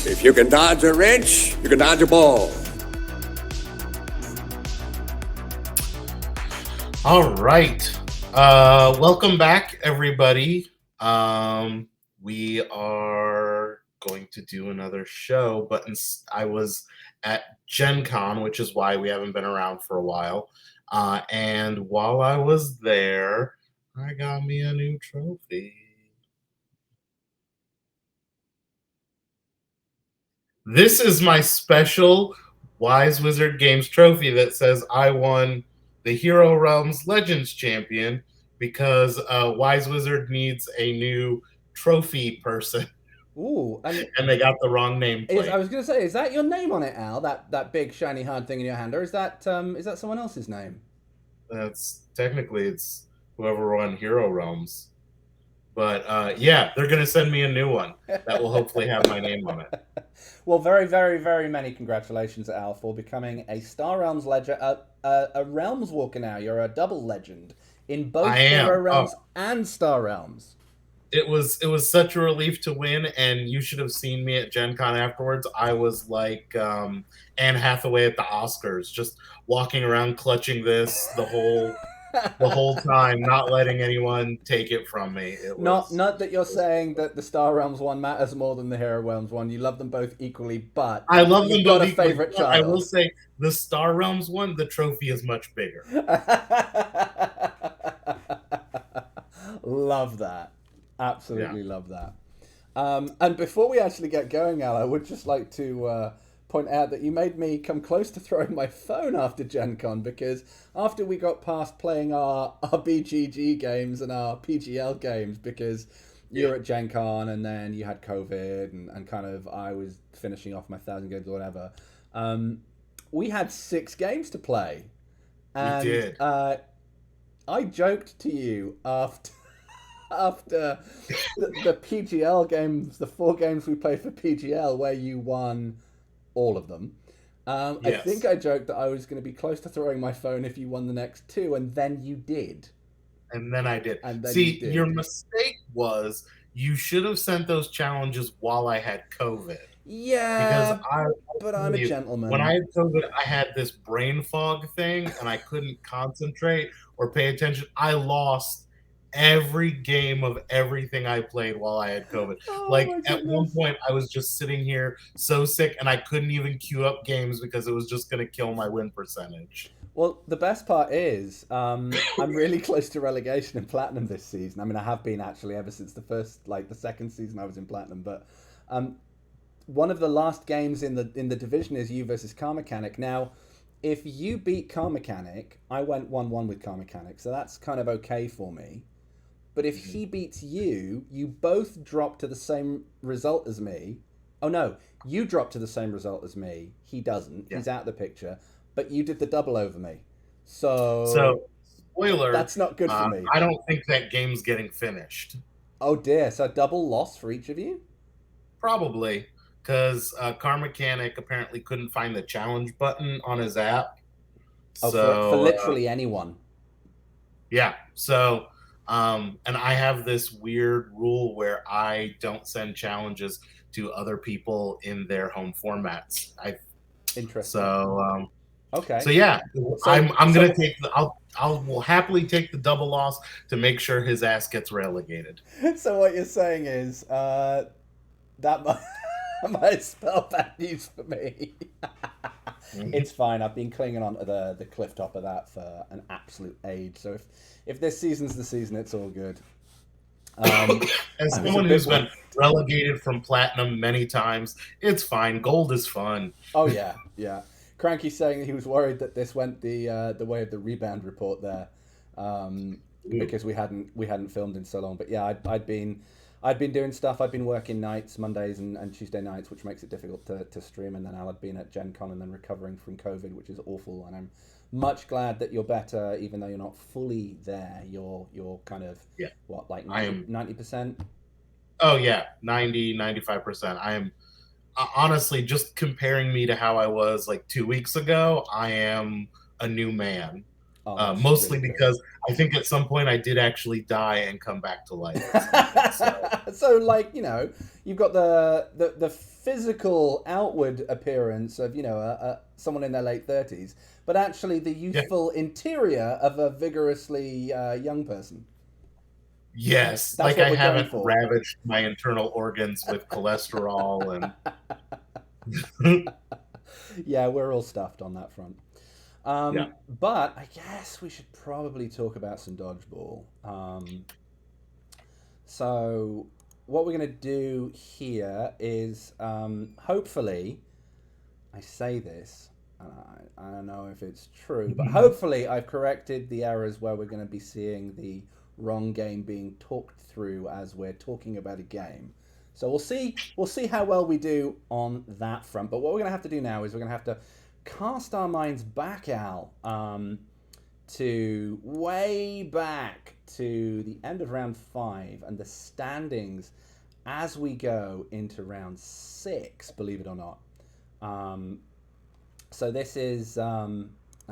If you can dodge a wrench, you can dodge a ball. All right. Welcome back, everybody. We are going to do another show, but I was at Gen Con, which is why we haven't been around for a while. And while I was there, I got me a new trophy. This is my special Wise Wizard Games trophy that says I won the Hero Realms Legends Champion because Wise Wizard needs a new trophy person. Ooh, and they got the wrong name plate. I was going to say, is that your name on it, Al? That big shiny hard thing in your hand, or is that someone else's name? That's technically it's whoever won Hero Realms. But yeah, they're going to send me a new one that will hopefully have my name on it. Well, very, very, very many congratulations, Al, for becoming a Star Realms legend, a Realms Walker now. You're a double legend in both Hero Realms and Star Realms. It was such a relief to win, and you should have seen me at Gen Con afterwards. I was like Anne Hathaway at the Oscars, just walking around clutching this the whole time, not letting anyone take it from me. Not that you're saying that the Star Realms one matters more than the Hero Realms one. You love them both equally, but I love them both. Got a favorite child. I will say the Star Realms one, the trophy is much bigger. Love that. Absolutely love that. And before we actually get going, Al, I would just like to point out that you made me come close to throwing my phone after Gen Con, because after we got past playing our BGG games and our PGL games, because you were at Gen Con and then you had COVID and kind of I was finishing off my 1,000 games or whatever, we had 6 games to play. And we did. I joked to you after the PGL games, the 4 games we played for PGL, where you won all of them. Yes. I think I joked that I was going to be close to throwing my phone if you won the next 2, and then you did. And then I did. See, your mistake was you should have sent those challenges while I had COVID. Yeah, but I'm a gentleman. When I had COVID, I had this brain fog thing, and I couldn't concentrate or pay attention. I lost every game of everything I played while I had COVID. At one point, I was just sitting here so sick, and I couldn't even queue up games because it was just going to kill my win percentage. Well, the best part is I'm really close to relegation in Platinum this season. I mean, I have been actually ever since the second season I was in Platinum. But one of the last games in the division is you versus Car Mechanic. Now, if you beat Car Mechanic, I went 1-1 with Car Mechanic, so that's kind of okay for me. But if he beats you, you both drop to the same result as me. Oh, no. You drop to the same result as me. He doesn't. Yeah. He's out of the picture. But you did the double over me. So spoiler. That's not good for me. I don't think that game's getting finished. Oh, dear. So double loss for each of you? Probably. Because Car Mechanic apparently couldn't find the challenge button on his app. Oh, so, for literally anyone. Yeah. So... and I have this weird rule where I don't send challenges to other people in their home formats. Interesting. So okay. So yeah, I'm gonna take I will happily take the double loss to make sure his ass gets relegated. So what you're saying is that might spell bad news for me. It's fine. I've been clinging on to the cliff top of that for an absolute age. So if this season's the season, it's all good. As someone who's been relegated from Platinum many times, it's fine. Gold is fun. Oh yeah. Cranky's saying that he was worried that this went the way of the rebound report there, because we hadn't filmed in so long. But yeah, I'd been doing stuff. I'd been working nights, Mondays and Tuesday nights, which makes it difficult to stream. And then Al had been at Gen Con and then recovering from COVID, which is awful. And I'm much glad that you're better, even though you're not fully there. You're kind of, what, like 90%? Oh, yeah, 95%. I am, honestly, just comparing me to how I was like 2 weeks ago, I am a new man. Oh, that's mostly really because I think at some point I did actually die and come back to life. So, like, you've got the physical outward appearance of someone in their late 30s, but actually the youthful interior of a vigorously young person. Yes, That's like what I we're going haven't for. ravaged my internal organs with cholesterol and Yeah, we're all stuffed on that front. yeah. But I guess we should probably talk about some dodgeball. So what we're going to do here is hopefully, I say this, and I don't know if it's true, but hopefully I've corrected the errors where we're going to be seeing the wrong game being talked through as we're talking about a game. So we'll see how well we do on that front. But what we're going to have to do now is we're going to have to cast our minds back, Al, to way back to the end of round 5 and the standings as we go into round 6, believe it or not. So this is, let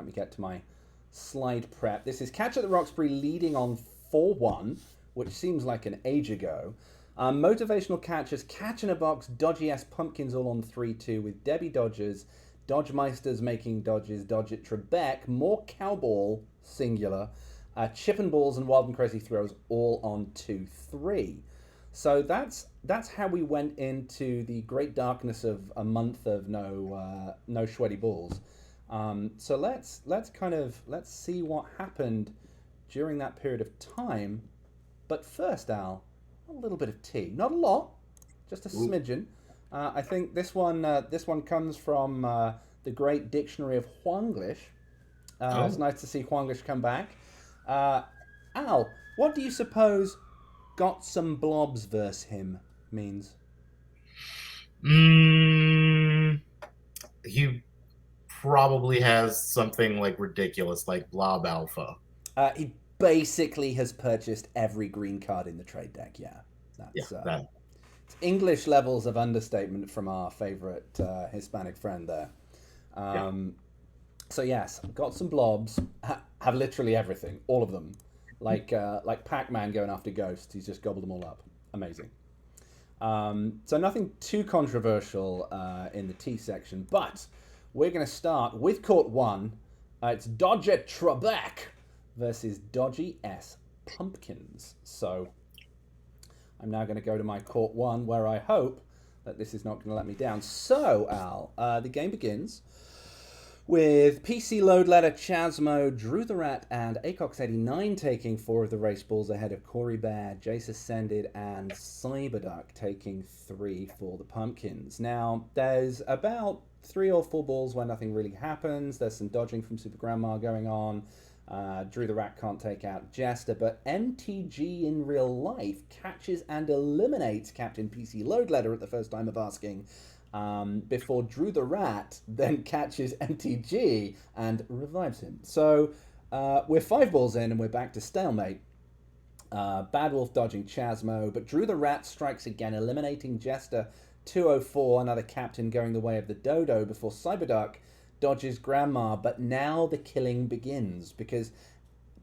me get to my slide prep. This is Catchup the Roxbury leading on 4-1, which seems like an age ago. Motivational catchers, Catch in a Box, Dodgy S Pumpkins all on 3-2 with Debbie Dodgers, Dodgemeisters making dodges, Dodge it Trebek, more Cowball, singular, Chip and Balls and Wild and Crazy Throws all on 2-3. So that's how we went into the great darkness of a month of no Schweddy balls. So let's see what happened during that period of time. But first, Al, a little bit of tea, not a lot, just a smidgen. I think this one comes from the great dictionary of Huanglish. It's nice to see Huanglish come back. Al, what do you suppose "got some blobs" verse him means? He probably has something like ridiculous, like Blob Alpha. He basically has purchased every green card in the trade deck. Yeah, that's English levels of understatement from our favorite Hispanic friend there. So yes, got some blobs. Have literally everything, all of them, like Pac-Man going after ghosts. He's just gobbled them all up. Amazing. So nothing too controversial in the T section, but we're going to start with Court 1. It's Dodger Trebek versus Dodgy S Pumpkins. So I'm now going to go to my Court 1, where I hope that this is not going to let me down. So, Al, the game begins with PC Load Letter, Chasmo, Drew the Rat, and Acox89 taking 4 of the race balls ahead of Corey Bear, Jace Ascended, and Cyberduck taking 3 for the Pumpkins. Now, there's about 3 or 4 balls where nothing really happens. There's some dodging from Super Grandma going on. Drew the Rat can't take out Jester, but MTG in real life catches and eliminates Captain PC Load Letter at the first time of asking, before Drew the Rat then catches MTG and revives him. So we're 5 balls in and we're back to stalemate. Bad Wolf dodging Chasmo, but Drew the Rat strikes again, eliminating Jester. 204, another captain going the way of the Dodo before Cyberduck dodges Grandma, but now the killing begins because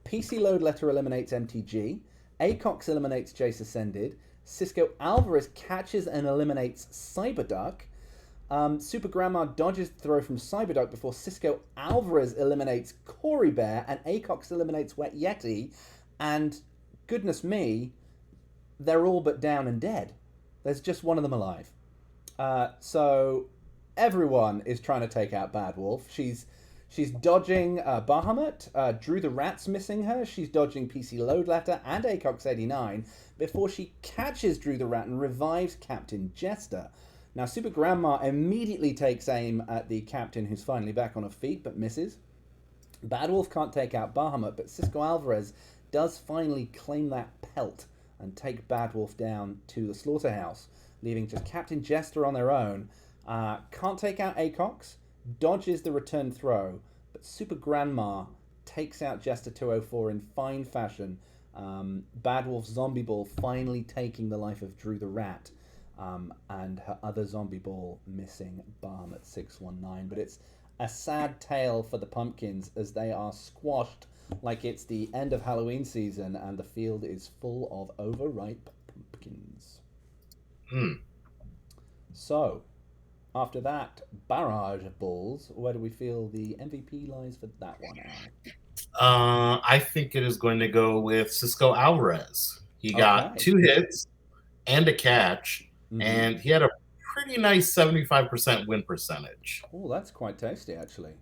PC Load Letter eliminates MTG, Acox eliminates Jace Ascended, Cisco Alvarez catches and eliminates Cyberduck, Super Grandma dodges the throw from Cyberduck before Cisco Alvarez eliminates Corey Bear and Acox eliminates Wet Yeti, and goodness me, they're all but down and dead. There's just one of them alive. So everyone is trying to take out Bad Wolf. She's dodging Bahamut. Drew the Rat's missing her. She's dodging PC Load Letter and Acox89 before she catches Drew the Rat and revives Captain Jester. Now, Super Grandma immediately takes aim at the captain, who's finally back on her feet, but misses. Bad Wolf can't take out Bahamut, but Cisco Alvarez does finally claim that pelt and take Bad Wolf down to the slaughterhouse, leaving just Captain Jester on their own. Can't take out Acox, dodges the return throw, but Super Grandma takes out Jester 204 in fine fashion. Bad Wolf's zombie ball finally taking the life of Drew the Rat, and her other zombie ball missing Bahamut 619. But it's a sad tale for the Pumpkins as they are squashed like it's the end of Halloween season and the field is full of overripe pumpkins. Mm. So, after that, barrage balls. Where do we feel the MVP lies for that one, Al? I think it is going to go with Cisco Alvarez. He got Okay. 2 hits and a catch, and he had a pretty nice 75% win percentage. Oh, that's quite tasty, actually.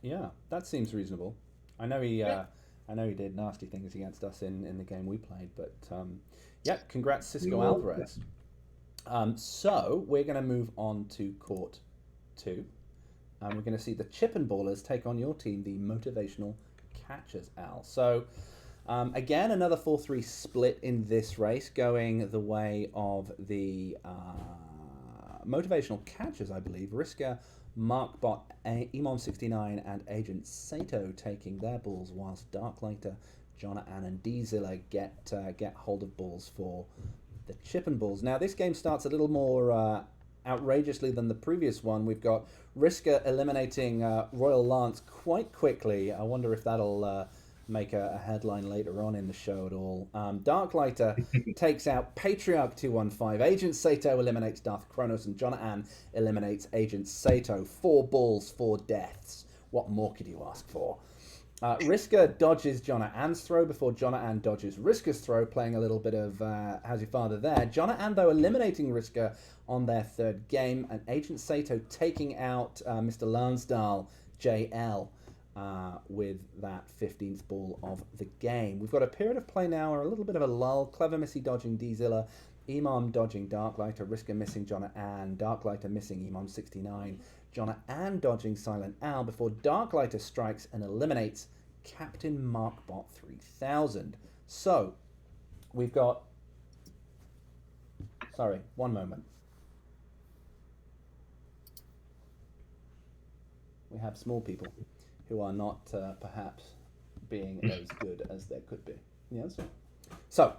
Yeah, that seems reasonable. I know he, Yeah. I know he did nasty things against us in the game we played, but yeah, congrats, Cisco will- Alvarez. So we're going to move on to court 2. And we're going to see the Chip and Ballers take on your team, the Motivational Catchers, Al. So, again, another 4-3 split in this race, going the way of the Motivational Catchers, I believe. Risker, Markbot, Emom69, and Agent Sato taking their balls, whilst Darklighter, Jonathan, and D-Zilla get hold of balls for the Chip and Balls. Now, this game starts a little more outrageously than the previous one. We've got Risker eliminating Royal Lance quite quickly. I wonder if that'll make a headline later on in the show at all. Darklighter takes out Patriarch 215. Agent Sato eliminates Darth Kronos, and Jonathan eliminates Agent Sato. 4 balls, 4 deaths. What more could you ask for? Risker dodges Jonathan's throw before Jonathan dodges Risker's throw, playing a little bit of How's Your Father there. Jonathan, though, eliminating Risker on their 3rd game, and Agent Sato taking out Mr. Lansdale, JL, with that 15th ball of the game. We've got a period of play now, or a little bit of a lull. Clever Missy dodging D-Zilla, Imam dodging Darklighter, Risker missing Jonathan, Darklighter missing Imam 69, Jonathan dodging SilentAl before Darklighter strikes and eliminates Captain Markbot 3000. So, we've got... Sorry, one moment. We have small people who are not perhaps being as good as they could be. Yes. So,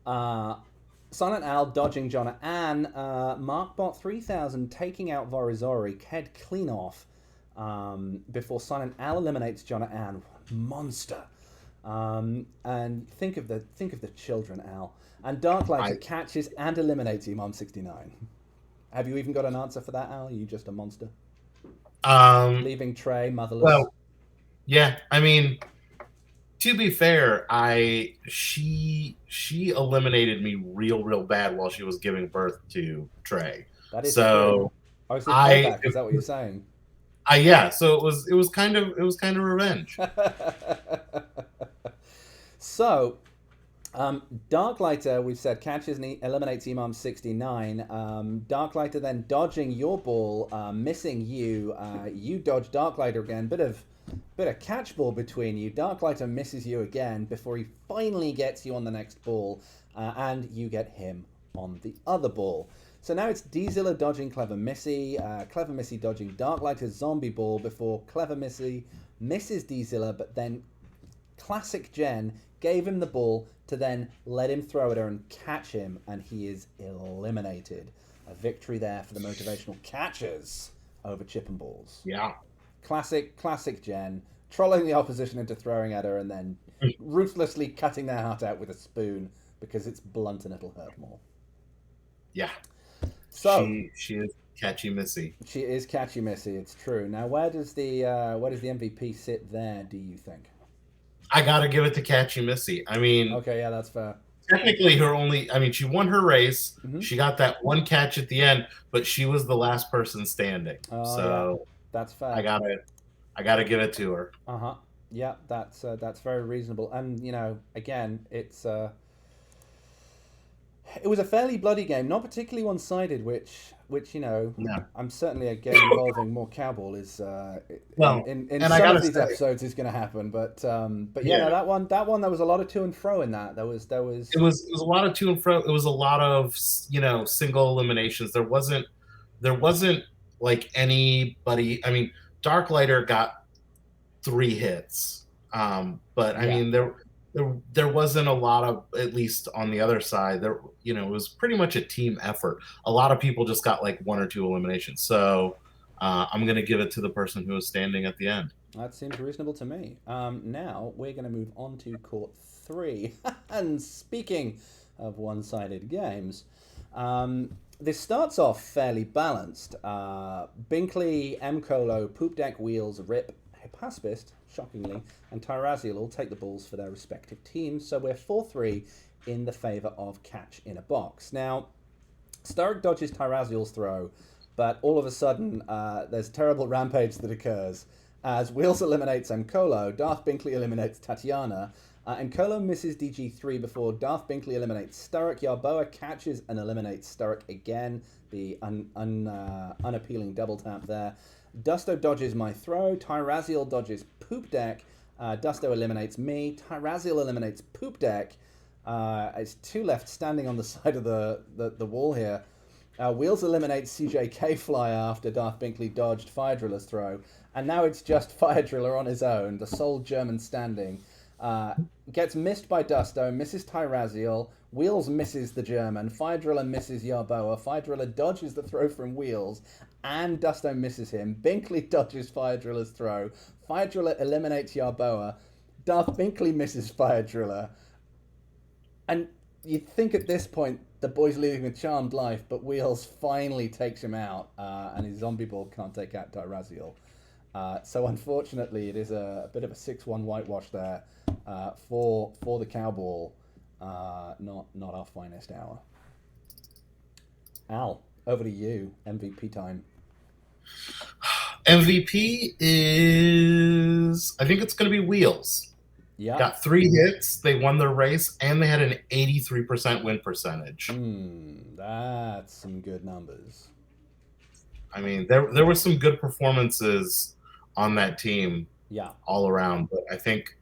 SilentAl dodging Jonathan, Markbot 3000 taking out Vorizori, head clean off before SilentAl eliminates Jonathan. Monster. And think of the children, Al. And Darklighter catches and eliminates Imam 69. Have you even got an answer for that, Al? Are you just a monster? Leaving Trey motherless. Well, yeah. I mean, to be fair, she eliminated me real bad while she was giving birth to Trey. That is so true. Oh, it's payback. Is that what you're saying? Yeah. So it was kind of revenge. So, Darklighter, we've said, catches and eliminates Imam 69. Darklighter then dodging your ball, missing you. You dodge Darklighter again. Bit of catch ball between you. Darklighter misses you again before he finally gets you on the next ball, and you get him on the other ball. So now it's D-Zilla dodging Clever Missy, Clever Missy dodging Darklighter's zombie ball before Clever Missy misses D-Zilla, but then classic Jen gave him the ball to then let him throw at her and catch him, and he is eliminated. A victory there for the Motivational Catchers over Chip and Balls. Yeah. Classic Jen, trolling the opposition into throwing at her and then ruthlessly cutting their heart out with a spoon because it's blunt and it'll hurt more. Yeah. So she is Catchy Missy. She is Catchy Missy, it's true. Now where does the MVP sit there, do you think? I gotta give it to Catchy Missy. I mean, okay, yeah, that's fair. Technically, she won her race. Mm-hmm. She got that one catch at the end, but she was the last person standing. So yeah, that's fair. I gotta give it to her. Yeah, that's very reasonable. And again, it was a fairly bloody game, not particularly one-sided, which I'm certainly a game involving more cowball is in some of these episodes is going to happen, but yeah, no, that one there was a lot of to and fro in that. It was a lot of to and fro. It was a lot of single eliminations. There wasn't like anybody. I mean, Darklighter got 3 hits, but I mean there wasn't a lot of, at least on the other side, it was pretty much a team effort. A lot of people just got like 1 or 2 eliminations. So I'm going to give it to the person who was standing at the end. That seems reasonable to me. Now we're going to move on to court 3. And speaking of one-sided games, this starts off fairly balanced. Binkley, M-Colo, Poop Deck, Wheels, Rip, Hypaspist, shockingly, and Tyraziel all take the balls for their respective teams, so we're 4-3 in the favour of Catch in a Box. Now, Stark dodges Tyraziel's throw, but all of a sudden there's a terrible rampage that occurs as Wheels eliminates M-Colo, Darth Binkley eliminates Tatiana, and Colo misses DG3 before Darth Binkley eliminates Sturrock. Yarboa catches and eliminates Sturrock again. The unappealing double tap there. Dusto dodges my throw. Tyraziel dodges Poop Deck. Dusto eliminates me. Tyraziel eliminates Poop Deck. It's 2 left standing on the side of the wall here. Wheels eliminates CJK Fly after Darth Binkley dodged Fire Driller's throw. And now it's just Fire Driller on his own, the sole German standing. Gets missed by Dusto, misses Tyraziel. Wheels misses the German. Fire Driller misses Yarboa. Fire Driller dodges the throw from Wheels, and Dusto misses him. Binkley dodges Fire Driller's throw. Fire Driller eliminates Yarboa. Darth Binkley misses Fire Driller. And you'd think at this point the boy's leading a charmed life, but Wheels finally takes him out, and his zombie ball can't take out Tyraziel. So unfortunately, it is a bit of a 6-1 whitewash there for the Cowball. Not our finest hour. Al, over to you. MVP time. MVP is, I think it's going to be Wheels. Yeah. Got 3 hits. They won their race, and they had an 83% win percentage. That's some good numbers. I mean, there were some good performances on that team. Yeah. All around, but I think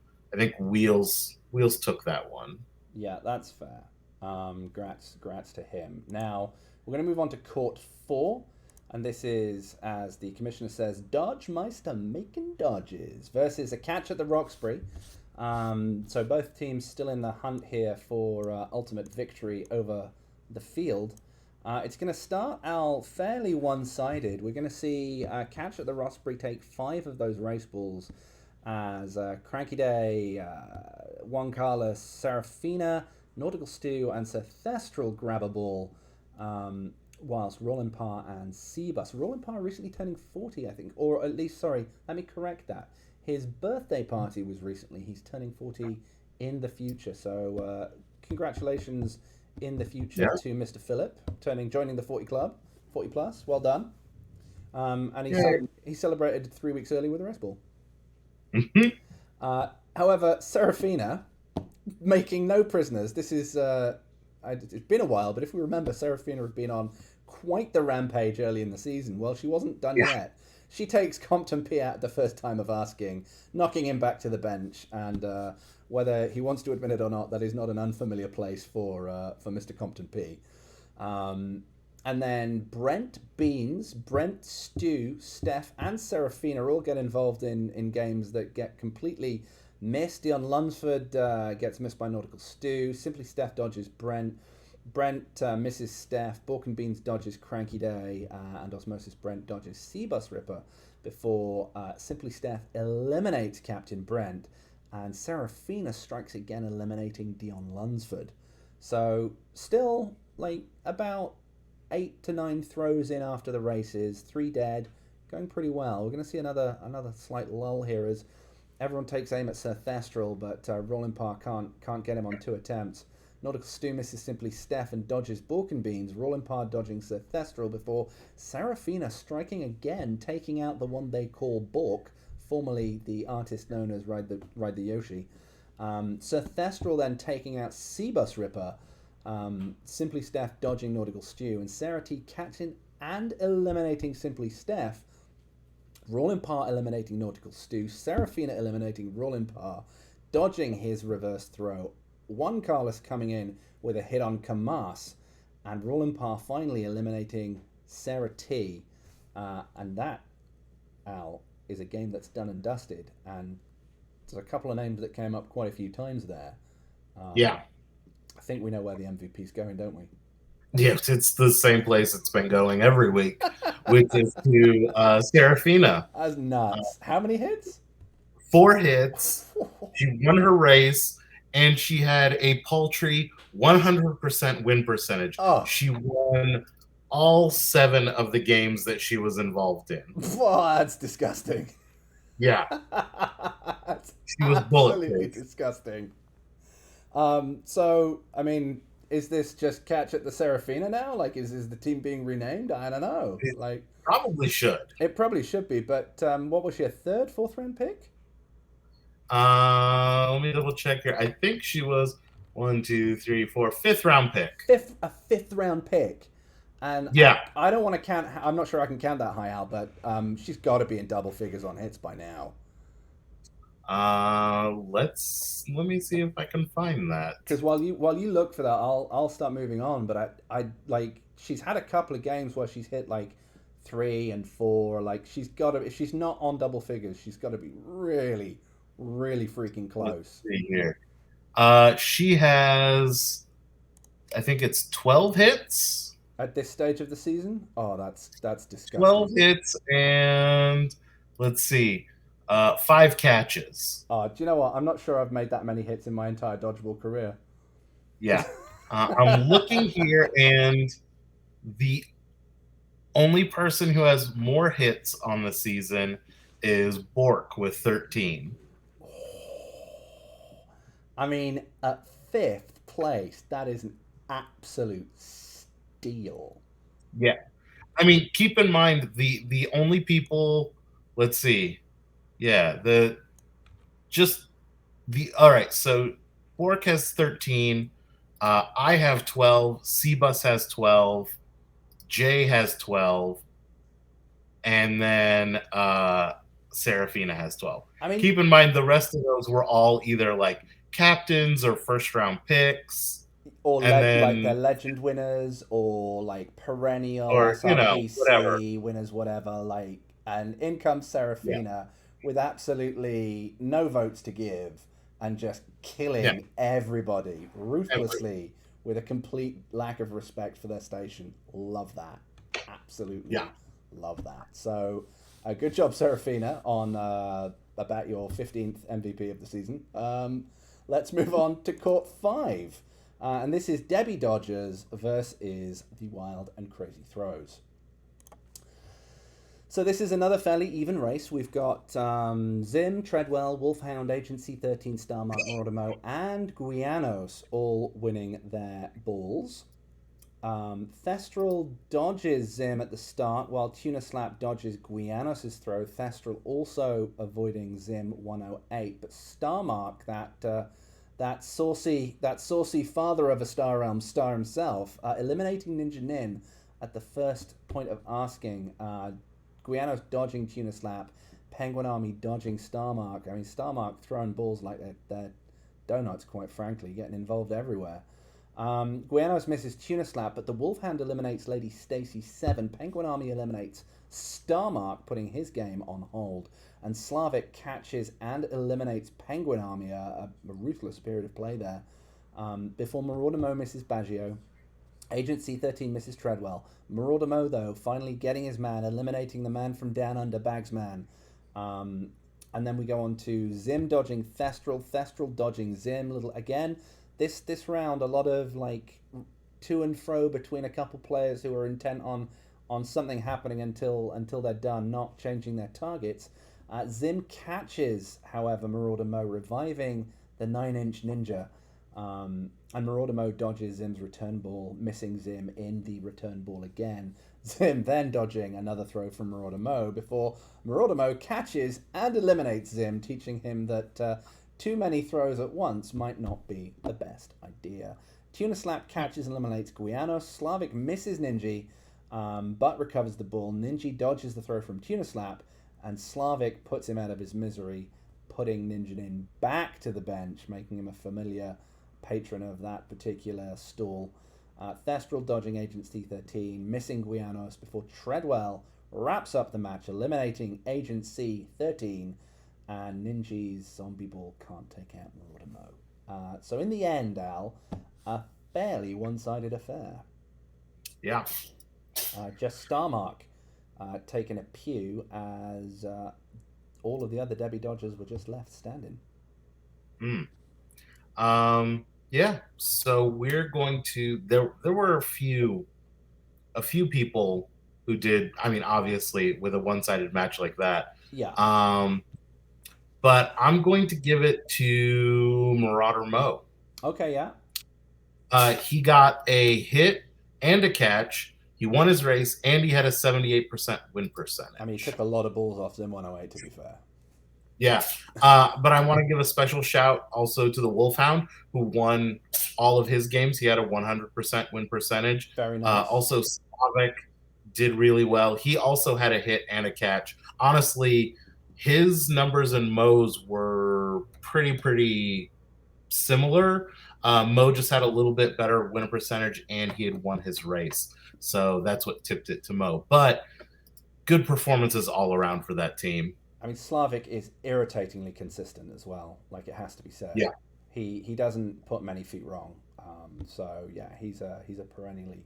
Wheels took that one. Yeah, that's fair. Grats to him. Now we're going to move on to court 4, and this is, as the commissioner says, Dodge Meister making dodges versus a Catch at the Roxbury. So both teams still in the hunt here for ultimate victory over the field. It's going to start out fairly one-sided. We're going to see Catch at the Roxbury take 5 of those race balls as Cranky Day, Juan Carlos, Serafina, Nautical Stew, and Sir Thestral grab a ball, whilst Rollin Parr and Seabus. Rollin Parr recently turning 40, I think, or at least, sorry, let me correct that. His birthday party was recently. He's turning 40 in the future, so congratulations in the future to Mr. Phillip, joining the 40 club, 40 plus. Well done. And he celebrated 3 weeks early with a rest ball. However, Serafina making no prisoners. This is it's been a while, but if we remember, Serafina had been on quite the rampage early in the season. Well, she wasn't done yet. She takes Compton P out at the first time of asking, knocking him back to the bench, and whether he wants to admit it or not, that is not an unfamiliar place for Mr. Compton P. And then Brent, Stu, Steph, and Serafina all get involved in games that get completely missed. Dion Lunsford gets missed by Nautical Stew. Simply Steph dodges Brent. Brent misses Steph. Bork and Beans dodges Cranky Day. And Osmosis Brent dodges Seabus Ripper before Simply Steph eliminates Captain Brent. And Serafina strikes again, eliminating Dion Lunsford. So still about 8 to 9 throws in after the races, 3 dead, going pretty well. We're going to see another slight lull here as everyone takes aim at Sir Thestral, but Rollin Parr can't get him on 2 attempts. Nautical Stew misses Simply Steph and dodges Bork and Beans. Rollin Parr dodging Sir Thestral before Serafina striking again, taking out the one they call Bork, formerly the artist known as Ride the Yoshi. Sir Thestral then taking out Seabus Ripper. Simply Steph dodging Nautical Stew, and Sarah T catching and eliminating Simply Steph. Rollin Parr eliminating Nautical Stew. Serafina eliminating Rollin Parr, dodging his reverse throw. Juan Carlos coming in with a hit on Kamas, and Rollin Parr finally eliminating Sarah T. And that, Al, is a game that's done and dusted. And there's a couple of names that came up quite a few times there. I think we know where the MVP's going, don't we? Yes, it's the same place it's been going every week, which is to Serafina. That's nuts. How many hits? 4 hits. She won her race, and she had a paltry 100% win percentage. Oh, She won all 7 of the games that she was involved in. that's disgusting. Yeah, That's she was absolutely bulletproof. disgusting. So I mean, is this just catch at the Serafina now? Like, is the team being renamed? I don't know. It Like, probably should. it probably should be, but what was she, a third, fourth round pick? Let me double check here. I think she was 1, 2, 3, 4, fifth round pick. A fifth round pick. And Yeah. I don't want to count. I'm not sure I can count that high out, but she's got to be in double figures on hits by now. Let me see if I can find that. Because while you look for that, I'll start moving on. But I like she's had a couple of games where she's hit like 3 and 4. Like she's got to, if she's not on double figures, she's got to be really, really freaking close. Let's see here. She has, I think it's 12 hits. At this stage of the season, oh, that's disgusting. 12 hits, and let's see, 5 catches. Oh, do you know what? I'm not sure I've made that many hits in my entire dodgeball career. Yeah. I'm looking here, and the only person who has more hits on the season is Bork with 13. I mean, at 5th place, that is an absolute steal. Yeah. I mean, keep in mind the only people, let's see. Yeah, all right, so Bork has 13, I have 12, Cbus has 12, Jay has 12, and then Serafina has 12. I mean, keep in mind the rest of those were all either like captains or first round picks, or and then, like they're legend winners, or like perennial or SRPC whatever. winners, whatever. Like, and in comes Serafina with absolutely no votes to give and just killing everybody ruthlessly with a complete lack of respect for their station. Love that. Absolutely love that. So, good job, Serafina, on about your 15th MVP of the season. Let's move on to Court 5. And this is Debbie Dodgers versus the Wild and Crazy Throws. So this is another fairly even race. We've got Zim, Treadwell, Wolfhound, Agency 13, Starmark, Mortimer, and Guianos all winning their balls. Thestral dodges Zim at the start, while Tuna Slap dodges Guianos' throw. Thestral also avoiding Zim 108, but Starmark, that saucy father of a Star Realm star himself, eliminating Ninja Nin at the first point of asking. Guianos dodging Tuna Slap, Penguin Army dodging Starmark. I mean, Starmark throwing balls like they're donuts, quite frankly, getting involved everywhere. Guianos misses Tuna Slap, but the Wolfhound eliminates Lady Stacy 7. Penguin Army eliminates Starmark, putting his game on hold. And Slavic catches and eliminates Penguin Army, a ruthless period of play there. Before Maraudamo misses Baggio. Agency 13 misses Treadwell. Maraudamo, though, finally getting his man, eliminating the man from down under, Bagsman. And then we go on to Zim dodging Thestral, Thestral dodging Zim. Again, this round, a lot of like to and fro between a couple players who are intent on something happening until they're done, not changing their targets. Zim catches, however, Maraudamo, reviving the 9-inch ninja. And Maraudamo dodges Zim's return ball, missing Zim in the return ball again. Zim then dodging another throw from Maraudamo before Maraudamo catches and eliminates Zim, teaching him that too many throws at once might not be the best idea. Tuna Slap catches and eliminates Guianos. Slavic misses Ninja, but recovers the ball. Ninja dodges the throw from Tuna Slap, and Slavic puts him out of his misery, putting Ninja Nin back to the bench, making him a familiar patron of that particular stall. Thestral dodging Agency 13, missing Guianos before Treadwell wraps up the match, eliminating Agency 13, and Ninja's zombie ball can't take out Maraudamo. So in the end, Al, a fairly one-sided affair. Yeah. Just Starmark taking a pew as all of the other Debbie Dodgers were just left standing. Yeah. So we're going to there were a few people who did. I mean, obviously, with a one-sided match like that. Yeah. But I'm going to give it to Marauder Mo. Okay, yeah. He got a hit and a catch. He won his race, and he had a 78% win percentage. I mean, he took a lot of balls off Zim 108, to be fair. Yeah. But I want to give a special shout also to the Wolfhound, who won all of his games. He had a 100% win percentage. Very nice. Also, Slavic did really well. He also had a hit and a catch. Honestly, his numbers and Mo's were pretty similar. Mo just had a little bit better win percentage, and he had won his race. So that's what tipped it to Mo. But good performances all around for that team. I mean, Slavic is irritatingly consistent as well. Like, it has to be said. Yeah. He doesn't put many feet wrong. So yeah, he's a perennially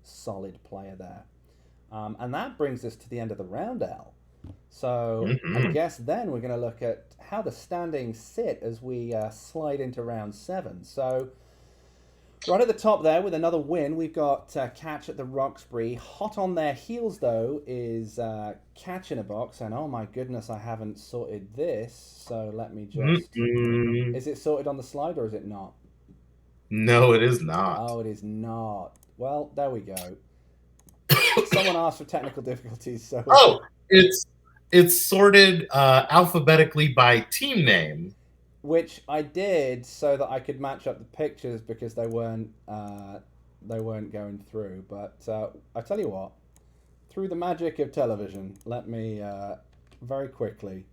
solid player there. And that brings us to the end of the round, Al. So I guess then we're going to look at how the standings sit as we slide into round 7. So right at the top there with another win, we've got Catch at the Roxbury. Hot on their heels, though, is Catch in a Box. And oh my goodness, I haven't sorted this. So let me just... Is it sorted on the slide or is it not? No, it is not. Oh, it is not. Well, there we go. Someone asked for technical difficulties. So it's sorted alphabetically by team name. Which I did so that I could match up the pictures because they weren't going through. But I tell you what, through the magic of television, let me very quickly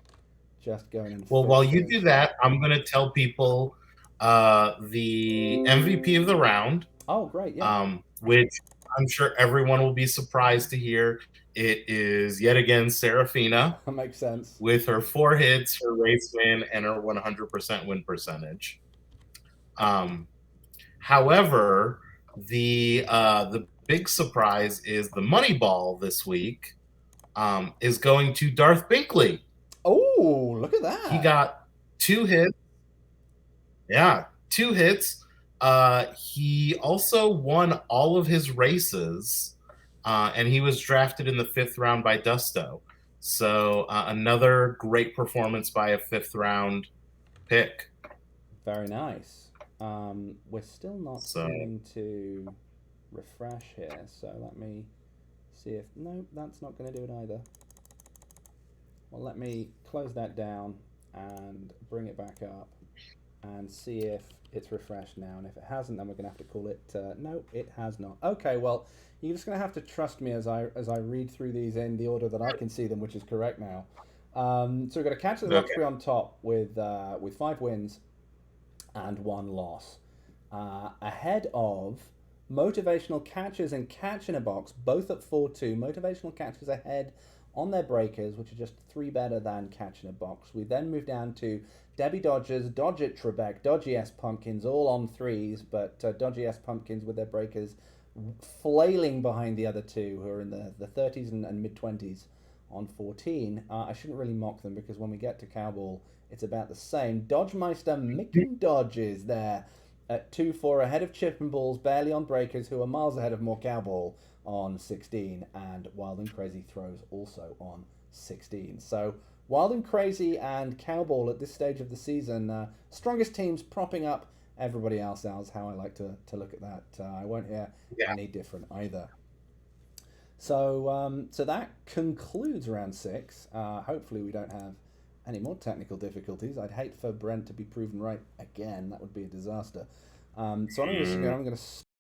just go in and. Well, while you do that, I'm going to tell people the MVP of the round. Oh, great! Yeah. Which I'm sure everyone will be surprised to hear. It is yet again Serafina. That makes sense. With her 4 hits, her race win, and her 100% win percentage. However, the big surprise is the money ball this week is going to Darth Binkley. Oh, look at that! He got 2 hits. Yeah, 2 hits. He also won all of his races, and he was drafted in the 5th round by Dusto. So another great performance by a 5th round pick. Very nice. We're still not going to refresh here, so let me see if... No, that's not going to do it either. Well, let me close that down and bring it back up and see if it's refreshed now. And if it hasn't, then we're going to have to call it... no, it has not. Okay, well, you're just going to have to trust me as I read through these in the order that I can see them, which is correct now. So we've got a Catch at the Roxbury on top with 5 wins and 1 loss. Ahead of Motivational Catchers and Catch in a Box, both at 4-2. Motivational Catchers ahead on their breakers, which are just 3 better than Catch in a Box. We then move down to Debbie Dodgers, Dodge it Trebek, Dodgy S Pumpkins, all on 3s, but Dodgy S Pumpkins with their breakers flailing behind the other 2 who are in the 30s and mid-20s on 14. I shouldn't really mock them because when we get to Cowball, it's about the same. Dodgemeister making dodges there at 2-4 ahead of Chip and Balls, barely on breakers, who are miles ahead of more Cowball on 16, and Wild and Crazy throws also on 16. So Wild and Crazy and Cowball at this stage of the season, strongest teams propping up everybody else. Is how I like to look at that. I won't hear any different either. So so that concludes round 6. Hopefully we don't have any more technical difficulties. I'd hate for Brent to be proven right again. That would be a disaster. So I'm going to